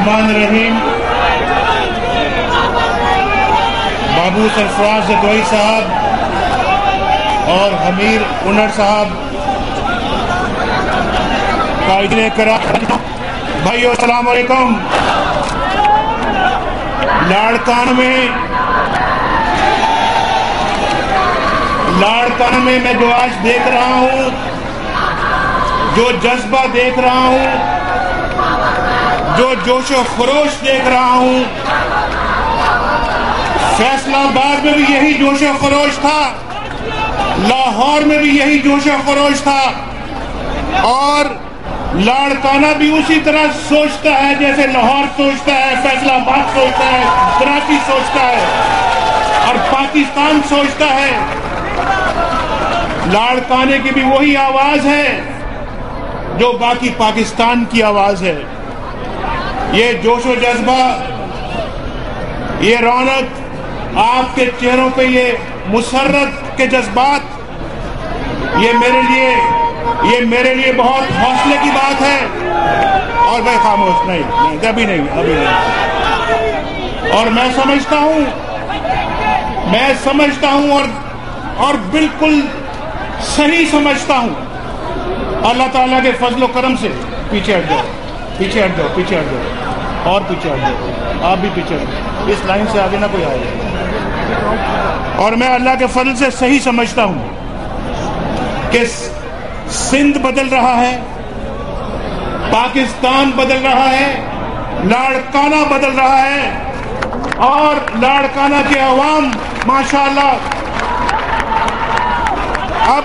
बिस्मिल्लाहिर्रहमानिर्रहीम। बाबू सरफराज जदोई साहब और हमीर उनर साहब, भाइयों अस्सलाम वालेकुम। लाड़काना में मैं जो आज देख रहा हूँ, जो जज्बा देख रहा हूँ, जो जोशो खरोश देख रहा हूँ, फैसलाबाद में भी यही जोशो खरोश था, लाहौर में भी यही जोशो खरोश था, और लाड़काना भी उसी तरह सोचता है जैसे लाहौर सोचता है, फैसलाबाद सोचता है, कराची सोचता है और पाकिस्तान सोचता है। लाड़काने की भी वही आवाज है जो बाकी पाकिस्तान की आवाज है। ये जोशो जज्बा, ये रौनक, आपके चेहरों पे ये मुसर्रत के जज्बात, ये मेरे लिए बहुत हौसले की बात है। और मैं खामोश नहीं, अभी नहीं। और मैं समझता हूं और बिल्कुल सही समझता हूं, अल्लाह ताला के फजल करम से। पीछे हट जाओ, और पीछे हट जाओ, आप भी पीछे हट जाओ, इस लाइन से आगे ना कोई आए। और मैं अल्लाह के फजल से सही समझता हूं कि सिंध बदल रहा है, पाकिस्तान बदल रहा है, लाड़काना बदल रहा है, और लाड़काना के अवाम माशाअल्लाह अब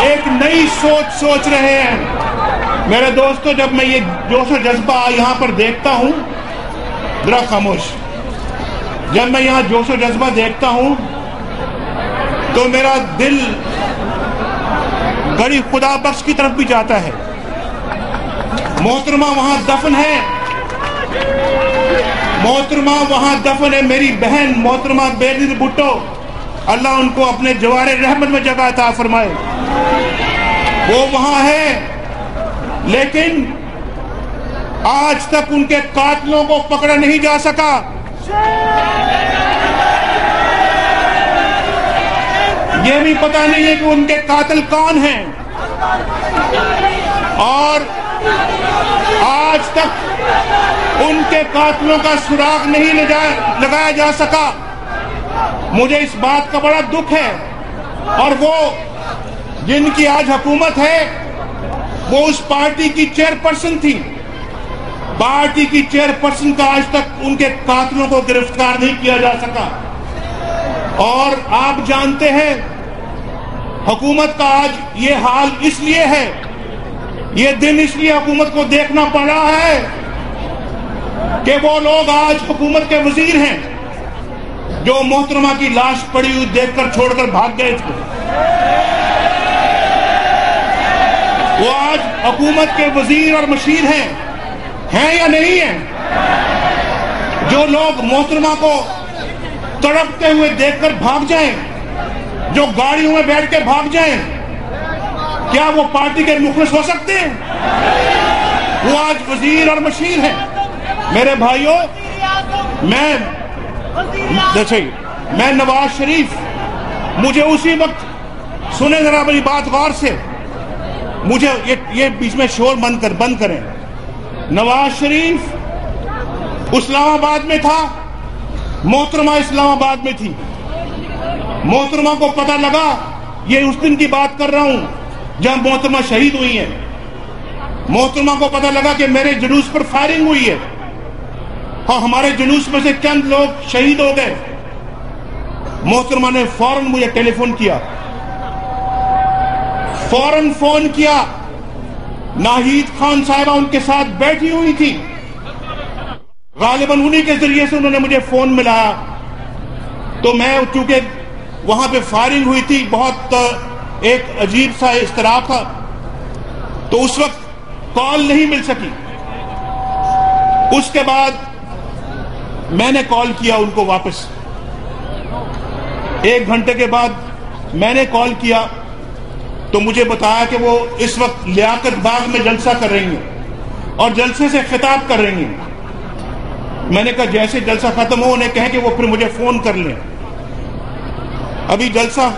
एक नई सोच रहे हैं। मेरे दोस्तों, जब मैं ये जोशो जज्बा यहाँ पर देखता हूँ, जरा खामोश, जब मैं यहाँ जोशो जज्बा देखता हूँ तो मेरा दिल गरीब खुदा बख्श की तरफ भी जाता है। मोहतरमा वहां दफन है, मेरी बहन मोहतरमा बेनज़ीर भुट्टो, अल्लाह उनको अपने जवारे रहमत में जगह अता फरमाए। वो वहां है, लेकिन आज तक उनके कातिलों को पकड़ा नहीं जा सका। ये भी पता नहीं है कि उनके कातिल कौन हैं, और आज तक उनके कातिलों का सुराग नहीं लगाया जा सका। मुझे इस बात का बड़ा दुख है। और वो जिनकी आज हुकूमत है, वो उस पार्टी की चेयरपर्सन थी। पार्टी की चेयरपर्सन का आज तक उनके कातिलों को गिरफ्तार नहीं किया जा सका। और आप जानते हैं, हुकूमत का आज ये हाल इसलिए है, ये दिन इसलिए हुकूमत को देखना पड़ रहा है कि वो लोग आज हुकूमत के वजीर हैं जो मोहतरमा की लाश पड़ी हुई देखकर छोड़कर भाग गए थे। वो आज हुकूमत के वजीर और मशीर हैं या नहीं हैं? जो लोग मोहतरमा को तड़पते हुए देखकर भाग जाएं, जो गाड़ियों में बैठ के भाग जाएं, क्या वो पार्टी के मुखलिस हो सकते हैं? वो आज वजीर और मशीर हैं। मेरे भाइयों, मैं नवाज शरीफ, मुझे उसी वक्त सुने, जरा मेरी बात गौर से, मुझे ये बीच में शोर बंद करें। नवाज शरीफ इस्लामाबाद में था, मोहतरमा इस्लामाबाद में थी। मोहतरमा को पता लगा, ये उस दिन की बात कर रहा हूं जब मोहतरमा शहीद हुई है। मोहतरमा को पता लगा कि मेरे जुलूस पर फायरिंग हुई है, हाँ, हमारे जुलूस में से चंद लोग शहीद हो गए। मोहतरमा ने फौरन मुझे टेलीफोन किया, फौरन फोन किया। नाहीद खान साहिबा उनके साथ बैठी हुई थी, गालिबन उन्हीं के जरिए से उन्होंने मुझे फोन मिलाया। तो मैं, चूंकि वहां पे फायरिंग हुई थी, बहुत एक अजीब सा इस्तराब था, तो उस वक्त कॉल नहीं मिल सकी। उसके बाद मैंने कॉल किया उनको वापस। 1 घंटे के बाद मैंने कॉल किया तो मुझे बताया कि वो इस वक्त लियाकत बाग में जलसा कर रही हैं और जलसे से खिताब कर रही हैं। میں نے کہا جیسے جلسہ ختم ہو انہیں کہیں کہ وہ پھر مجھے فون کر لیں. ابھی جلسہ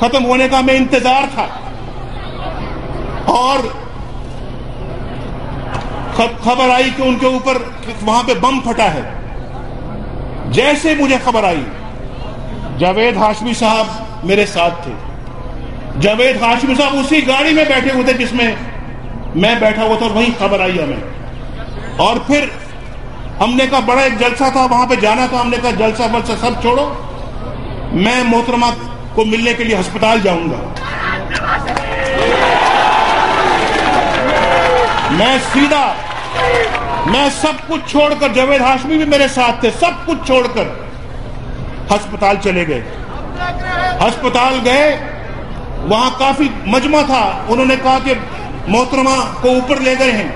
ختم ہونے کا میں انتظار تھا اور خبر آئی کہ ان کے اوپر وہاں پہ بم پھٹا ہے. جیسے مجھے خبر آئی، جاوید ہاشمی صاحب میرے ساتھ تھے. جاوید ہاشمی صاحب اسی گاڑی میں بیٹھے ہوئے تھے جس میں میں بیٹھا ہوا تھا، اور وہیں خبر آئی ہمیں. اور پھر ہم نے کہا بڑا ایک جلسہ تھا وہاں پہ جانا تھا. ہم نے کہا جلسہ بلسہ سب چھوڑو، میں محترمہ کو ملنے کے لیے ہسپتال جاؤں گا. میں سب کچھ چھوڑ کر، جاوید ہاشمی بھی میرے ساتھ تھے، سب کچھ چھوڑ کر ہسپتال چلے گئے. ہسپتال گئے، وہاں کافی مجمع تھا. انہوں نے کہا کہ محترمہ کو اوپر لے گئے ہیں.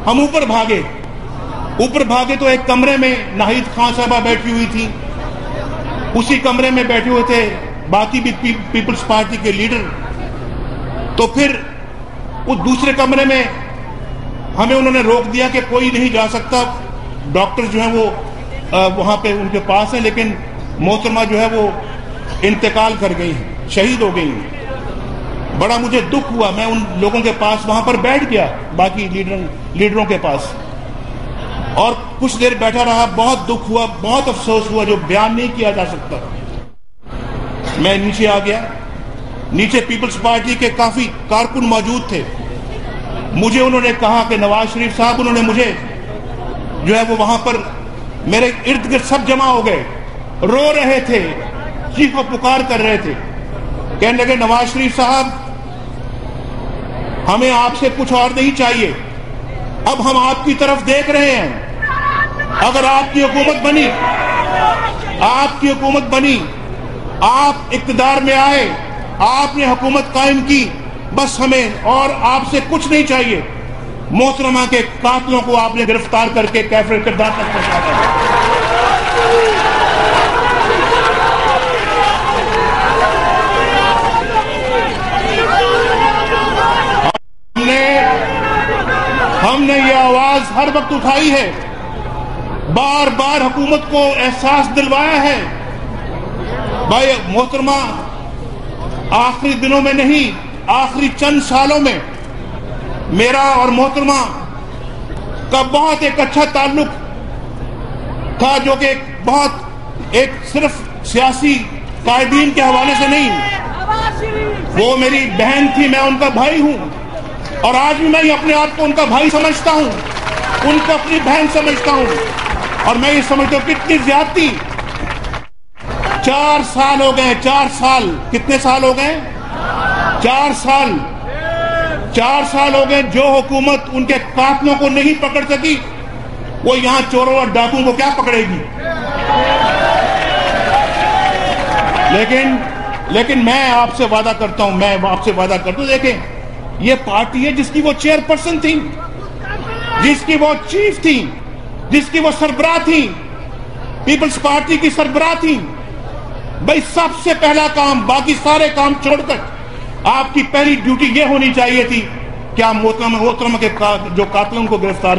ہم اوپر بھاگے تو ایک کمرے میں ناہید خان صاحبہ بیٹھی ہوئی تھی. اسی کمرے میں بیٹھے ہوئے تھے باقی بھی پیپلز پارٹی کے لیڈر. تو پھر اس دوسرے کمرے میں ہمیں انہوں نے روک دیا کہ کوئی نہیں جا سکتا. ڈاکٹر جو ہیں وہ وہاں پہ ان کے پاس ہیں، لیکن محترمہ جو ہے وہ انتقال کر گئی ہیں، شہید ہو گئی ہیں. بڑا مجھے دکھ ہوا. میں ان لوگوں کے پاس وہاں پر بیٹھ گیا، باقی لیڈروں کے پاس، اور کچھ دیر بیٹھا رہا. بہت دکھ ہوا، بہت افسوس ہوا جو بیان نہیں کیا جا سکتا. میں نیچے آ گیا. نیچے پیپلز پارٹی کے کافی کارکن موجود تھے. مجھے انہوں نے کہا کہ نواز شریف صاحب، انہوں نے مجھے جو ہے وہ وہاں پر میرے ارد گرد سب جمع ہو گئے، رو رہے تھے، چیخ و پکار کر رہے تھے. کہنے لگے نواز شریف صاحب ہمیں آپ سے کچھ اور نہیں چاہیے، اب ہم آپ کی طرف دیکھ رہے ہیں. اگر آپ کی حکومت بنی، آپ اقتدار میں آئے، آپ نے حکومت قائم کی، بس ہمیں اور آپ سے کچھ نہیں چاہیے. محترمہ کے قاتلوں کو آپ نے گرفتار کر کے کیفر کردار تک پہنچا دیا. ہم نے یہ آواز ہر وقت اٹھائی ہے، بار بار حکومت کو احساس دلوایا ہے. بھائی محترمہ آخری دنوں میں نہیں، آخری چند سالوں میں میرا اور محترمہ کا بہت ایک اچھا تعلق تھا، جو کہ ایک صرف سیاسی قائدین کے حوالے سے نہیں. وہ میری بہن تھی، میں ان کا بھائی ہوں، اور آج بھی میں اپنے آپ کو ان کا بھائی سمجھتا ہوں، ان کو اپنی بہن سمجھتا ہوں. اور میں یہ سمجھتا ہوں کتنی زیادتی. 4 سال ہو گئے. 4 سال کتنے سال ہو گئے؟ 4 سال. 4 سال ہو گئے. جو حکومت ان کے قاتلوں کو نہیں پکڑ سکی، وہ یہاں چوروں اور ڈاکوں کو کیا پکڑے گی؟ لیکن میں آپ سے وعدہ کرتا ہوں، دیکھیں یہ پارٹی ہے جس کی وہ چیئر پرسن تھی، جس کی وہ چیف تھی، جس کی وہ سربراہ تھی، پیپلز پارٹی کی سربراہ تھی. بھائی سب سے پہلا کام، باقی سارے کام چھوڑ کر آپ کی پہلی ڈیوٹی یہ ہونی چاہیے تھی کہ آپ محترمہ کے جو قاتلوں کو گرفتار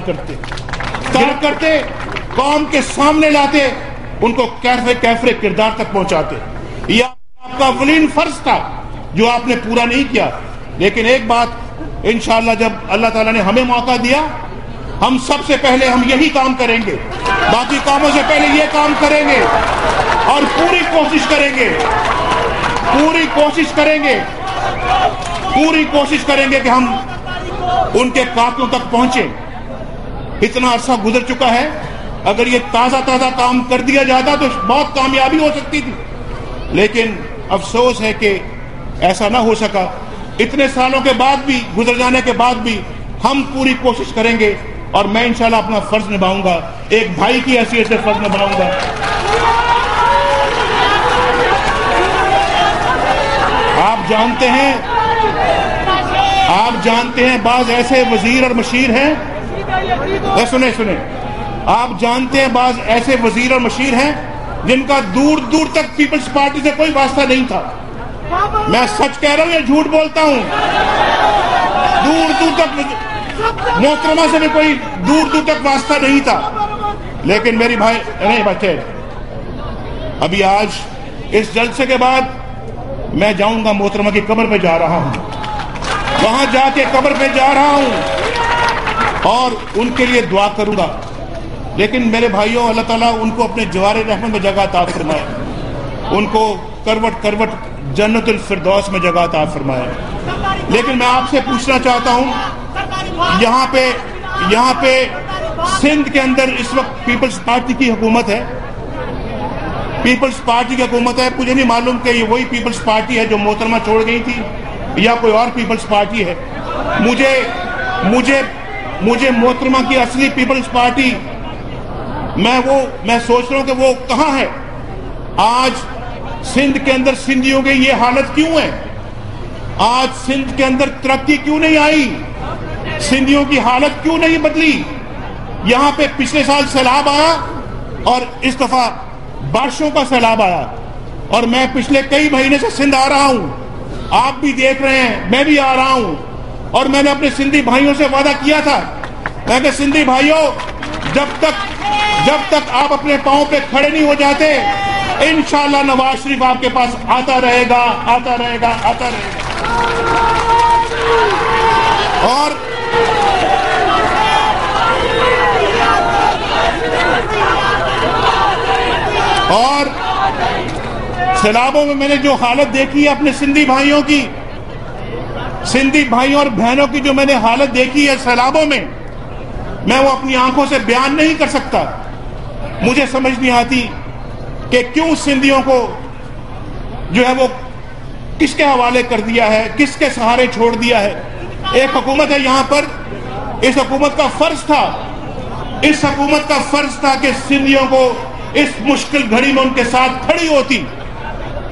کرتے، قوم کے سامنے لاتے، ان کو کیفر کردار تک پہنچاتے. یہ آپ کا اولین فرض تھا جو آپ نے پورا نہیں کیا. لیکن ایک بات انشاءاللہ جب اللہ تعالیٰ نے ہمیں موقع دیا، ہم سب سے پہلے ہم یہی کام کریں گے، باقی کاموں سے پہلے یہ کام کریں گے، اور پوری کوشش کریں گے کہ ہم ان کے قاتلوں تک پہنچیں. اتنا عرصہ گزر چکا ہے، اگر یہ تازہ کام کر دیا جاتا تو بہت کامیابی ہو سکتی تھی. لیکن افسوس ہے کہ ایسا نہ ہو سکا. اتنے سالوں کے بعد بھی، گزر جانے کے بعد بھی ہم پوری کوشش کریں گے، اور میں انشاءاللہ اپنا فرض نبھاؤں گا، ایک بھائی کی حیثیت سے فرض نبھاؤں گا. آپ جانتے ہیں بعض ایسے وزیر اور مشیر ہیں، سنیں، آپ جانتے ہیں بعض ایسے وزیر اور مشیر ہیں جن کا دور دور تک پیپلز پارٹی سے کوئی واسطہ نہیں تھا. میں سچ کہہ رہا ہوں یا جھوٹ بولتا ہوں؟ دور دور تک محترمہ سے بھی کوئی دور دور تک واسطہ نہیں تھا. लेकिन मेरी भाई नहीं बच्चे, अभी आज इस जलसे के बाद मैं जाऊंगा मोहतरमा की कब्र पे जा रहा हूं, वहां जाके कब्र पे जा रहा हूं और उनके लिए दुआ करूंगा। लेकिन मेरे भाइयों, अल्लाह ताला उनको अपने जवारे रहमत में जगह अता फरमाए, उनको करवट करवट जन्नतुल फिरदौस में जगह अता फरमाए। लेकिन मैं आपसे पूछना चाहता हूं, यहाँ पे सिंध के अंदर इस वक्त पीपल्स पार्टी की हुकूमत है, पीपल्स पार्टी की हुकूमत है। मुझे नहीं मालूम कि ये वही पीपल्स पार्टी है जो मोहतरमा छोड़ गई थी या कोई और पीपल्स पार्टी है। मुझे मोहतरमा की असली पीपल्स पार्टी मैं सोच रहा हूं कि वो कहां है। आज सिंध के अंदर सिंधियों की ये हालत क्यों है? आज सिंध के अंदर तरक्की क्यों नहीं आई? सिंधियों की हालत क्यों नहीं बदली? यहां पे पिछले साल सैलाब आया और इस दफा बारिशों का सैलाब आया, और मैं पिछले कई महीने से सिंध आ रहा हूं, आप भी देख रहे हैं, मैं भी आ रहा हूं। और मैंने अपने सिंधी भाइयों से वादा किया था, मैं कहा सिंधी भाइयों, जब तक आप अपने पांव पे खड़े नहीं हो जाते, इंशाअल्लाह नवाज शरीफ आपके पास आता रहेगा, आता रहेगा, आता रहेगा। और सैलाबों में मैंने जो हालत देखी है अपने सिंधी भाइयों की, सिंधी भाइयों और बहनों की जो मैंने हालत देखी है सैलाबों में, मैं वो अपनी आंखों से बयान नहीं कर सकता। मुझे समझ नहीं आती कि क्यों सिंधियों को जो है वो किसके हवाले कर दिया है, किसके सहारे छोड़ दिया है। एक हुकूमत है यहाँ पर, इस हुकूमत का फर्ज था कि सिंधियों को इस मुश्किल घड़ी में उनके साथ खड़ी होती।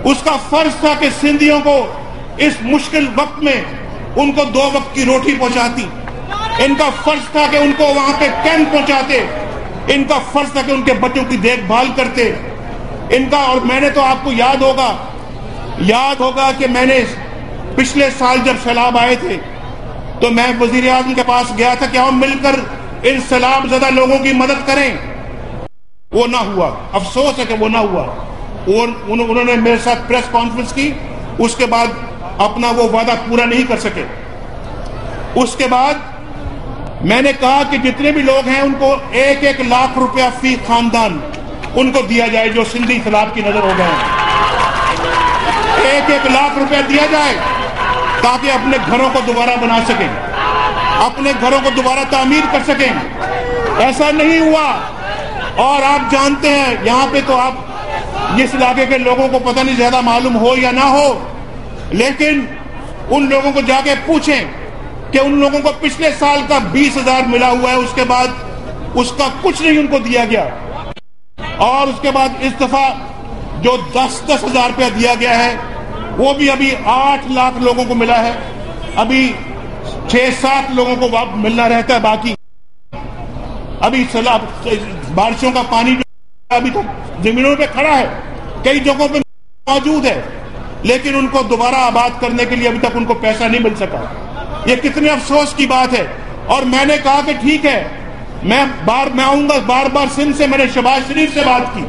उसका फर्ज था कि सिंधियों को इस मुश्किल वक्त में उनको 2 वक्त की रोटी पहुंचाती। इनका फर्ज था कि उनको वहां पे कैंप पहुंचाते। इनका फर्ज था कि उनके बच्चों की देखभाल करते। और मैंने तो आपको याद होगा कि मैंने पिछले साल जब सैलाब आए थे तो मैं वजीर आज़म के पास गया था कि हम मिलकर इन सैलाब ज़दा लोगों की मदद करें। वो ना हुआ, अफसोस है कि वो ना हुआ। और उन्होंने मेरे साथ प्रेस कॉन्फ्रेंस की, उसके बाद अपना वो वादा पूरा नहीं कर सके। उसके बाद मैंने कहा कि जितने भी लोग हैं उनको 1-1 लाख रुपया फी खानदान उनको दिया जाए जो सिंधी सैलाब की नजर हो गए हैं। 1-1 लाख रुपया दिया जाए ताकि अपने घरों को दोबारा बना सकें, अपने घरों को दोबारा तामीर कर सकें। ऐसा नहीं हुआ। और आप जानते हैं, यहाँ पे तो आप इस इलाके के लोगों को पता नहीं ज्यादा मालूम हो या ना हो, लेकिन उन लोगों को जाके पूछें कि उन लोगों को पिछले साल का 20,000 मिला हुआ है, उसके बाद उसका कुछ नहीं उनको दिया गया। और उसके बाद इस दफा जो 10-10 हजार रुपया दिया गया है वो भी अभी 8 लाख लोगों को मिला है। अभी 6-7 लोगों को मिलना रहता है बाकी। अभी बारिशों का पानी जो अभी तक जमीनों पे खड़ा है, कई जगहों पे मौजूद है, लेकिन उनको दोबारा आबाद करने के लिए अभी तक उनको पैसा नहीं मिल सका। ये कितने अफसोस की बात है। और मैंने कहा कि ठीक है, मैं आऊंगा बार सिंध से। मैंने शहबाज शरीफ से बात की,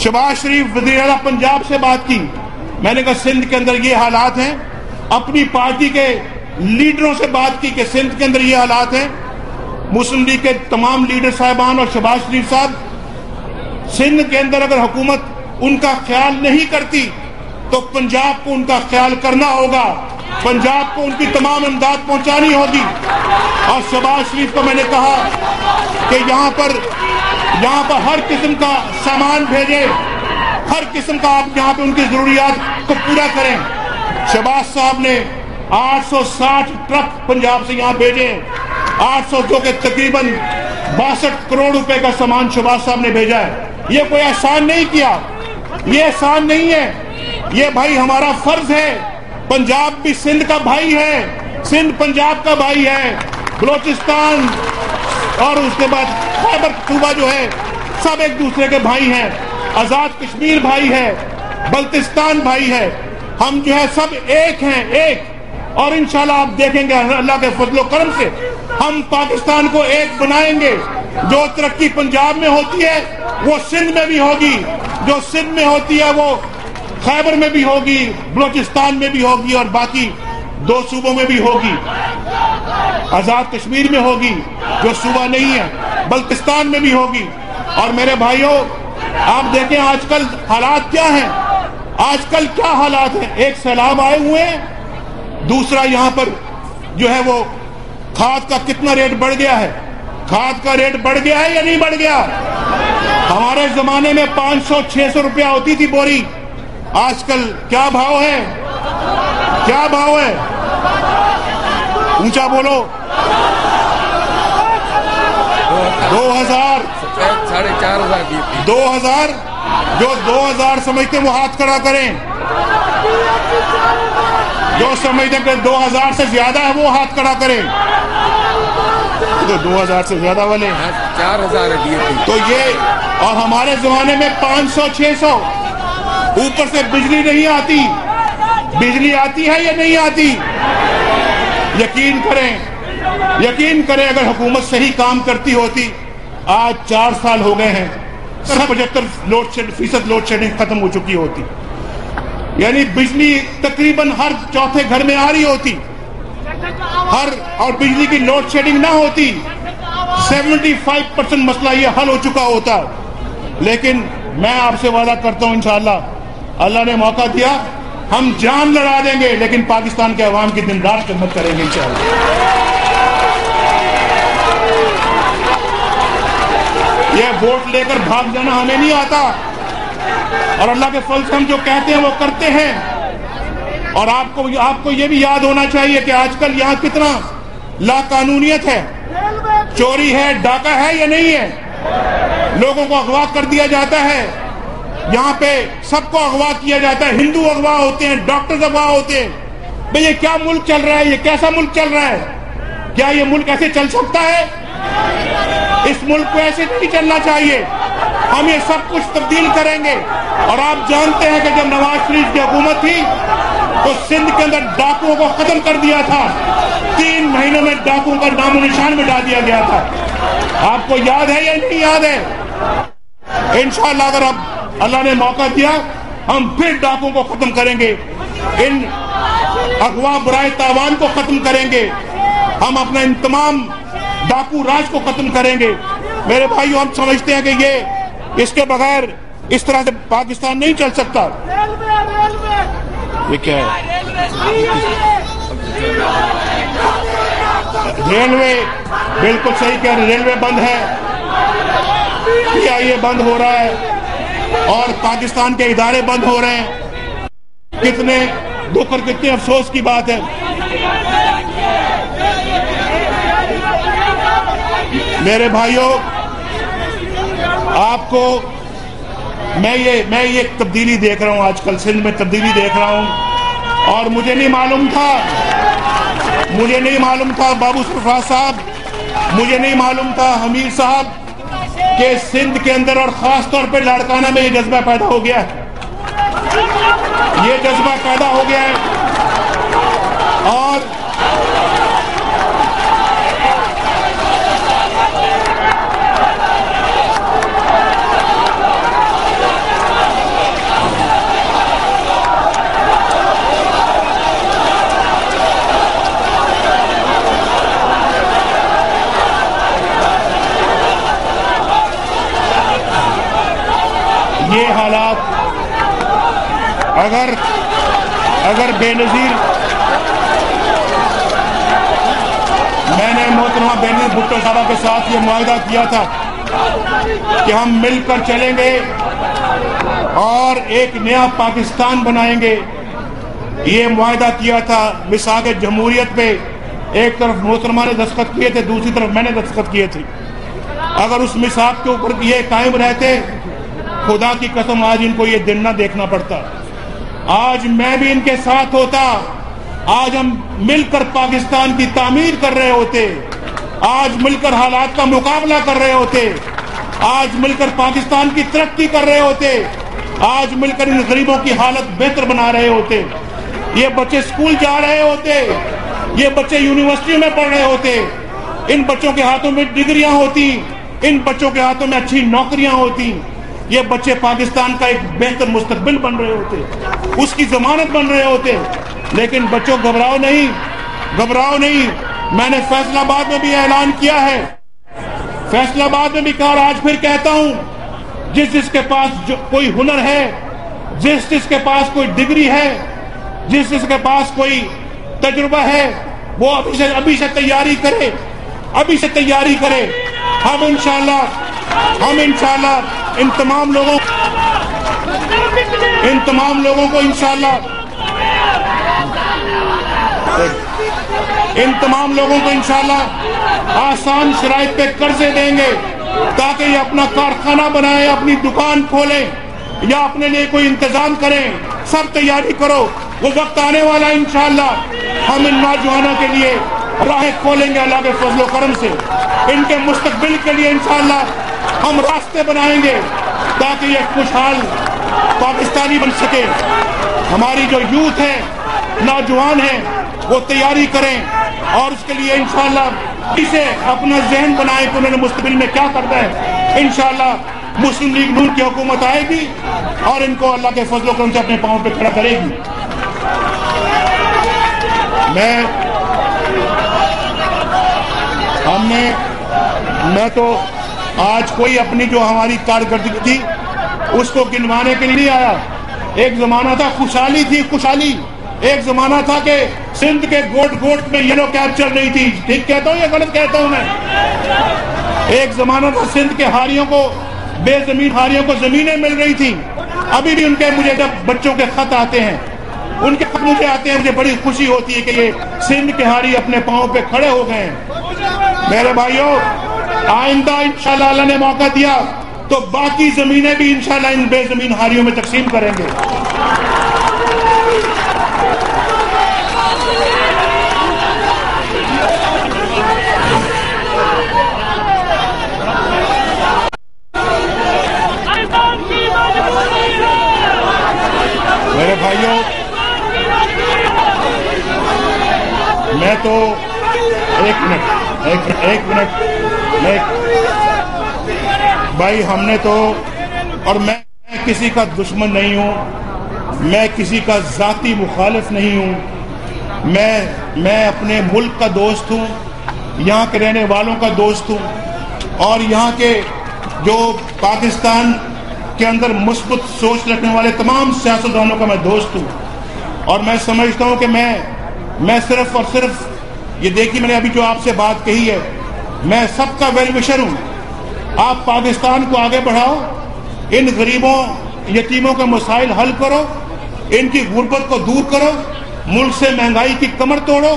शहबाज शरीफ वज़ीर आला पंजाब से बात की। मैंने कहा सिंध के अंदर ये हालात हैं। अपनी पार्टी के लीडरों से बात की कि सिंध के अंदर ये हालात हैं। मुस्लिम लीग के तमाम लीडर साहबान और शहबाज शरीफ साहब, सिंध के अंदर अगर हुकूमत उनका ख्याल नहीं करती तो पंजाब को उनका ख्याल करना होगा, पंजाब को उनकी तमाम इमदाद पहुंचानी होगी। और शहबाज शरीफ को मैंने कहा कि यहाँ पर हर किस्म का सामान भेजे, हर किस्म का आप यहाँ पे उनकी जरूरियात को पूरा करें। शहबाज साहब ने 860 ट्रक पंजाब से यहाँ भेजे, 800 जो के तकरीबन 62 करोड़ रुपए का सामान शहबाज साहब ने भेजा है। ये कोई एहसान नहीं किया, ये एहसान नहीं है, ये भाई हमारा फर्ज है। पंजाब भी सिंध का भाई है, सिंध पंजाब का भाई है, बलोचिस्तान और उसके बाद खैबर पख्तूनख्वा जो है सब एक दूसरे के भाई हैं। आजाद कश्मीर भाई है, बल्तिस्तान भाई है, हम जो है सब एक हैं, एक। और इंशाल्लाह आप देखेंगे अल्लाह के फजलो करम से हम पाकिस्तान को एक बनाएंगे। जो तरक्की पंजाब में होती है वो सिंध में भी होगी, जो सिंध में होती है वो खैबर में भी होगी, बलोचिस्तान में भी होगी और बाकी 2 सूबों में भी होगी। आजाद कश्मीर में होगी जो सूबा नहीं है, बल्तिस्तान में भी होगी। और मेरे भाइयों, आप देखें आजकल हालात क्या हैं, आजकल क्या हालात हैं। एक सैलाब आए हुए हैं, दूसरा यहां पर जो है वो खाद का कितना रेट बढ़ गया है। खाद का रेट बढ़ गया है या नहीं बढ़ गया? हमारे जमाने में 500-600 रुपया होती थी बोरी, आजकल क्या भाव है? क्या भाव है? ऊंचा बोलो। 2000 4,500 2000 जो 2000 समझते वो हाथ खड़ा करें, जो समझते कि 2000 से ज्यादा है वो हाथ खड़ा करें। तो 2000 से ज्यादा वाले 4,000 है तो ये। और हमारे जमाने में 500-600, ऊपर से बिजली नहीं आती। बिजली आती है या नहीं आती? यकीन करें अगर हुकूमत सही काम करती होती, आज 4 साल हो गए हैं, 75% लोड शेडिंग खत्म हो चुकी होती, यानी बिजली तकरीबन हर चौथे घर में आ रही होती, और बिजली की लोड शेडिंग ना होती, 75% मसला ये हल हो चुका होता। लेकिन मैं आपसे वादा करता हूं, इंशाअल्लाह अल्लाह ने मौका दिया, हम जान लड़ा देंगे, लेकिन पाकिस्तान के अवाम की दिन रात खिदमत करेंगे इंशाअल्लाह। ये वोट लेकर भाग जाना हमें नहीं आता, और अल्लाह के फल से हम जो कहते हैं वो करते हैं। और आपको ये भी याद होना चाहिए कि आजकल यहाँ कितना लाकानूनियत है, चोरी है, डाका है या नहीं है, लोगों को अगवा कर दिया जाता है, यहाँ पे सबको अगवा किया जाता है, हिंदू अगवा होते हैं, डॉक्टर्स अगवा होते हैं। भाई ये क्या मुल्क चल रहा है, ये कैसा मुल्क चल रहा है? क्या ये मुल्क ऐसे चल सकता है? इस मुल्क को ऐसे नहीं चलना चाहिए। हम ये सब कुछ तब्दील करेंगे। और आप जानते हैं कि जब नवाज शरीफ की हुकूमत थी तो सिंध के अंदर डाकुओं को खत्म कर दिया था, 3 महीनों में डाकुओं का नामो निशान मिटा दिया गया था। आपको याद है या नहीं याद है? इंशाअल्लाह अगर अब अल्लाह ने मौका दिया, हम फिर डाकुओं को खत्म करेंगे, इन अगवा बुराए तावान को खत्म करेंगे, हम अपना इन तमाम डाकू राज को खत्म करेंगे। मेरे भाइयों, हम समझते हैं कि ये इसके बगैर इस तरह से पाकिस्तान नहीं चल सकता। ये क्या है? रेलवे, बिल्कुल सही कह रहे, रेलवे बंद है, PIA बंद हो रहा है और पाकिस्तान के इदारे बंद हो रहे हैं। कितने दुख और कितने अफसोस की बात है। मेरे भाइयों, आपको मैं ये तब्दीली देख रहा हूं, आजकल सिंध में तब्दीली देख रहा हूं, और मुझे नहीं मालूम था बाबू सरफराज साहब, मुझे नहीं मालूम था हमीर साहब कि सिंध के अंदर और खास तौर पे लाड़काना में ये जज्बा पैदा हो गया है, ये जज्बा पैदा हो गया है। और ये हालात अगर बेनजीर, मैंने मोहतरमा बेनजीर भुट्टो साहब के साथ ये मुआहदा किया था कि हम मिलकर चलेंगे और एक नया पाकिस्तान बनाएंगे। ये मुआहदा किया था मिसाक जमहूरियत पे, एक तरफ मोहतरमा ने दस्तखत किए थे, दूसरी तरफ मैंने दस्तखत किए थे। अगर उस मिसाक के ऊपर ये कायम रहते, खुदा की कसम आज इनको ये दिन ना देखना पड़ता, आज मैं भी इनके साथ होता, आज हम मिलकर पाकिस्तान की तामीर कर रहे होते, आज मिलकर हालात का मुकाबला कर रहे होते, आज मिलकर पाकिस्तान की तरक्की कर रहे होते, आज मिलकर इन गरीबों की हालत बेहतर बना रहे होते। ये बच्चे स्कूल जा रहे होते, ये बच्चे यूनिवर्सिटी में पढ़ रहे होते, इन बच्चों के हाथों में डिग्रियां होती, इन बच्चों के हाथों में अच्छी नौकरियां होती, ये बच्चे पाकिस्तान का एक बेहतर मुस्तकबिल बन रहे होते, उसकी जमानत बन रहे होते। लेकिन बच्चों घबराओ नहीं, घबराओ नहीं। मैंने फैसलाबाद में भी ऐलान किया है, फैसलाबाद में भी कहा, आज फिर कहता हूं, जिस जिसके पास जो कोई हुनर है, जिस जिसके पास कोई डिग्री है, जिस जिसके पास कोई तजुर्बा है, वो अभी से तैयारी करे, अभी से तैयारी करे। हम इंशाल्लाह इन तमाम लोगों को इंशाल्लाह आसान शराइत पे कर्जे देंगे, ताकि ये अपना कारखाना बनाए, अपनी दुकान खोलें या अपने लिए कोई इंतजाम करें। सब तैयारी करो, वो वक्त आने वाला इंशाल्लाह हम इन नौजवानों के लिए राहें खोलेंगे अल्लाह के फजल करम से। इनके मुस्तकबिल के लिए इंशाल्लाह हम रास्ते बनाएंगे, ताकि ये खुशहाल पाकिस्तानी बन सके। हमारी जो यूथ है, नौजवान है, वो तैयारी करें और उसके लिए इंशाल्लाह इसे अपना जहन बनाए कि उन्होंने मुस्तकबिल में क्या करना है। इंशाल्लाह मुस्लिम लीग नून की हुकूमत आएगी और इनको अल्लाह के फजल करम से अपने पांव पे खड़ा करेगी। मैं तो आज कोई अपनी जो हमारी कारकर्दगी थी उसको गिनवाने के लिए नहीं आया। एक जमाना था खुशहाली थी, खुशहाली। एक जमाना था कि सिंध के गोट गोट में येलो कैब चल रही थी। ठीक कहता हूँ या गलत कहता हूँ मैं? एक जमाना था सिंध के हारियों को, बेजमीन हारियों को जमीनें मिल रही थी। अभी भी उनके, मुझे जब बच्चों के खत आते हैं, उनके खत मुझे आते हैं, मुझे बड़ी खुशी होती है कि ये सिंध के हारी अपने पांव पे खड़े हो गए हैं। मेरे भाइयों, आइंदा इंशाल्लाह अल्लाह ने मौका दिया तो बाकी जमीनें भी इंशाल्लाह इन बेजमीन हारियों में तकसीम करेंगे। मेरे भाइयों, मैं तो एक मिनट भाई, हमने तो, और मैं किसी का दुश्मन नहीं हूं, मैं किसी का जाती मुखालिफ नहीं हूं। मैं अपने मुल्क का दोस्त हूं, यहाँ के रहने वालों का दोस्त हूं, और यहाँ के जो पाकिस्तान के अंदर मुस्बत सोच रखने वाले तमाम सियासतदानों का मैं दोस्त हूं। और मैं समझता हूं कि मैं सिर्फ और सिर्फ, ये देखिए मैंने अभी जो आपसे बात कही है, मैं सबका वेल विशर हूं। आप पाकिस्तान को आगे बढ़ाओ, इन गरीबों यतीमों के मसाइल हल करो, इनकी गुर्बत को दूर करो, मुल्क से महंगाई की कमर तोड़ो,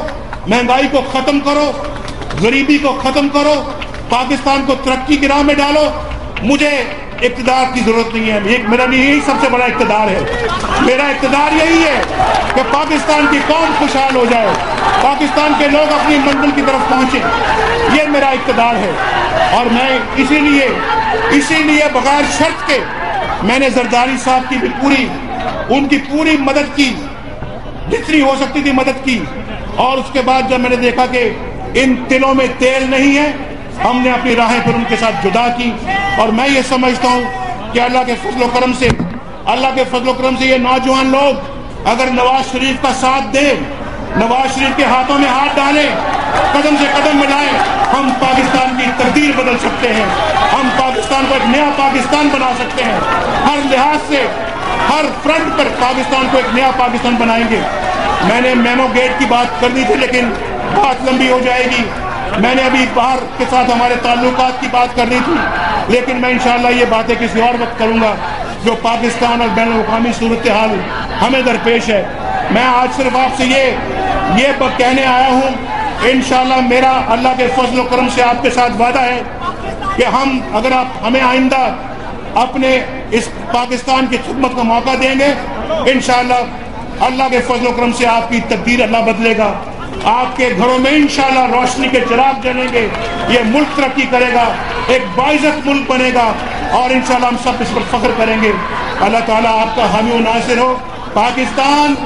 महंगाई को खत्म करो, गरीबी को खत्म करो, पाकिस्तान को तरक्की की राह में डालो। मुझे इक़्तिदार की जरूरत नहीं है, मेरा यही सबसे बड़ा इक़्तिदार है। मेरा इक़्तिदार यही है कि पाकिस्तान की कौम खुशहाल हो जाए, पाकिस्तान के लोग अपनी मंजिल की तरफ पहुंचे, ये मेरा इक़्तिदार है। और मैं इसीलिए बगैर शर्त के मैंने जरदारी साहब की भी उनकी पूरी मदद की, जितनी हो सकती थी मदद की। और उसके बाद जब मैंने देखा कि इन तिलों में तेल नहीं है, हमने अपनी राहें फिर उनके साथ जुदा की। और मैं ये समझता हूँ कि अल्लाह के फजल करम से ये नौजवान लोग अगर नवाज शरीफ का साथ दें, नवाज शरीफ के हाथों में हाथ डालें, कदम से कदम मिलाएं, हम पाकिस्तान की तकदीर बदल सकते हैं। हम पाकिस्तान को एक नया पाकिस्तान बना सकते हैं। हर लिहाज से, हर फ्रंट पर पाकिस्तान को एक नया पाकिस्तान बनाएंगे। मैंने मेमो गेट की बात करनी थी, लेकिन बात लंबी हो जाएगी। मैंने अभी बाहर के साथ हमारे ताल्लुकात की बात करनी थी, लेकिन मैं इंशाअल्लाह ये बातें किसी और वक्त करूंगा। जो पाकिस्तान और बैनुल-अक़वामी सूरत हाल हमें दरपेश है, मैं आज सिर्फ आपसे ये कहने आया हूँ। इंशाअल्लाह मेरा अल्लाह के फजल और करम से आपके साथ वादा है कि अगर आप हमें आइंदा अपने इस पाकिस्तान की खिदमत का मौका देंगे, इंशाअल्लाह अल्लाह के फजल और करम से आपकी तकदीर अल्लाह बदलेगा। आपके घरों में इंशाअल्लाह रोशनी के चिराग जलेंगे, ये मुल्क तरक्की करेगा, एक बाइज़्ज़त मुल्क बनेगा, और इंशाअल्लाह हम सब इस पर फख्र करेंगे। अल्लाह ताला आपका हामी व नासिर हो। पाकिस्तान